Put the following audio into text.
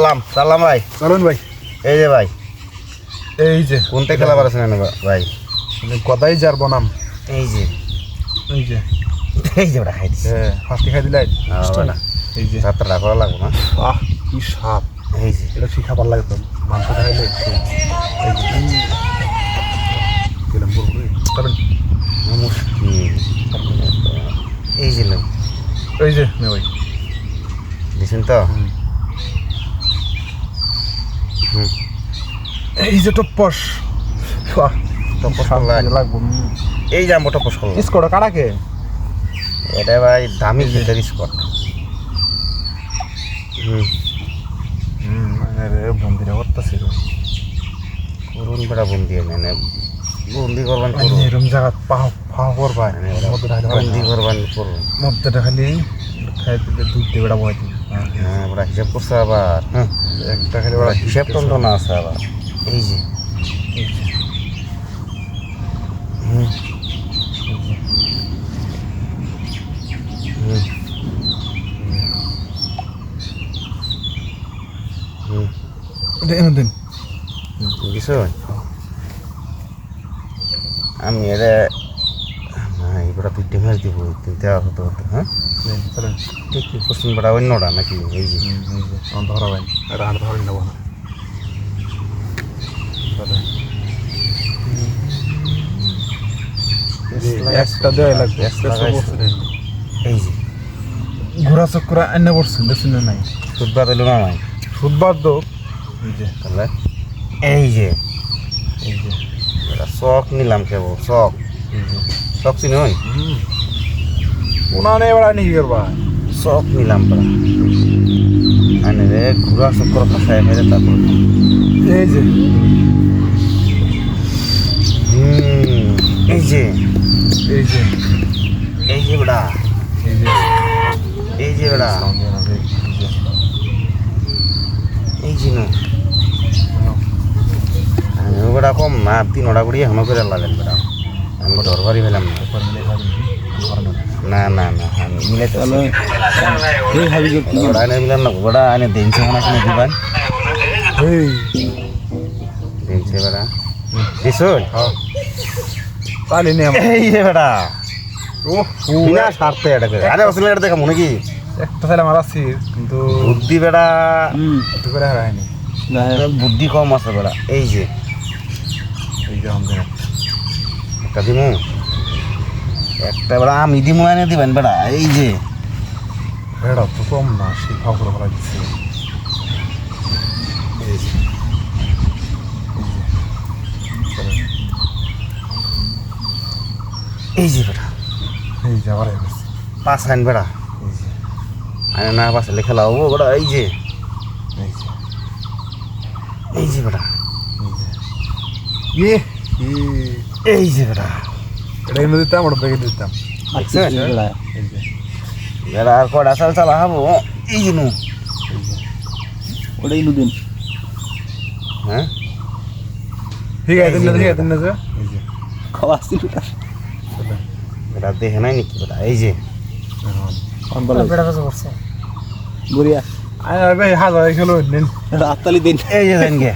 সালাম ভাই। চলুন ভাই। এই যে ভাই, এই যে কোনটা খেলা পারছেন ভাই? কথাই যার বনাম। এই যে এই যে এই যে ওটা খাই দিচ্ছে। হ্যাঁ, ফার্স্টে খাই দিলাই। এই যে যাত্রাটা করা লাগবো না। আহ কি স্বাদ। এই যে এটা কি খাবার লাগে তো মাংস খাইলে এই যে গেলাম বলবো চলেন। মুশকিল। এই যে লোক এই যে নে ভাই দিছেন তো। এই যে টপস টপস লাগবো। এই যে আমরা টপস করলাম। স্কোর কারাকে এটা ভাই দামি খেতের স্পট। বন্দিরা করতেছি করুন বেড়া বন্দি এনে বন্দি করবান এরম জায়গা পাওয়া করবাই বন্দি করবান করুন। মধ্যটা খালি খাই দিলে দুধ দিয়ে বেড়া বয় দিই। হ্যাঁ ওরা হিসাব করছে আবার। হ্যাঁ একটা খালি ওরা ওরা হিসাব টন্টনা আছে আবার। এই যে দিন কিছু আমি এটা এবার তুই টেমার দিব তুই দেওয়া হতো হতো। হ্যাঁ চলেন ঠিক ঠিক করছেন বেড়া অন্যটা নাকি? এই যে ধরা ভাই এটা আর ধরেন নেবো না। একটা দেওয়া লাগবে। এই যে ঘোরা চক্করা এনে পড়ছেন দেখছেন না নাই সুদবাদ হইল না নাই সুদবার দো এই যে তাহলে এই যে এই যে শখ নিলাম কেবল শখ। শখ চিনি হই উনানে এবার আনি কি করবা শখ নিলাম পড়া আনে রে ঘোরা চক্কর ফাঁসায় ফেলে তারপর এই যে এই যে এই যে এই যে বেড়া এই যে এই যে বেড়া এই যে নো আমি বেড়া কম না 3টা করে এখনো করে লাগেন বেড়া আমি ধরবারই ফেলাম না না না না আমি মিলাইতে ওরা এনে মিলান না ওরা এনে দিনছে মনে আছে দিবান এই দিনছে বেড়া দিছুন তালি নে এই যে বেড়া ও না সারতে এটা করে আরে আসলে এটা দেখা মনে কি একটা ছেলে মারাছি কিন্তু বুদ্ধি বেড়া একটু করে হারায়নি বুদ্ধি কম আছে বেড়া এই যে এই যে আমাদের একটা দিমু একটা বেড়া আমি দিমু এনে দিবেন বেড়া এই যে ভেড়া তো কম না শিখা করে ফেলা দিচ্ছে এই যে এই যে বেড়া এই যে আবার পাঁচ আইন বেড়া এই যে আইনে না পাশে লেখা লাও বেড়া এই যে এই যে এই যে বেড়া ইয়ে এই যে বেড়া এটা এনে দিতাম ওটা বেগে দিতাম দেখছেন এই যে বেড়া আর কটা চাল চালা হবো এই যে নু এই যে ওটাই নতুন হ্যাঁ ঠিক আছে দিন না যে এই যে খাওয়া আসছিল তার বেড়া দেখে নাই নাকি বেড়া এই যে গড়িয়া আরে ভাই হাজার খেলো নেন রাততালি দিন এই যে দেন গে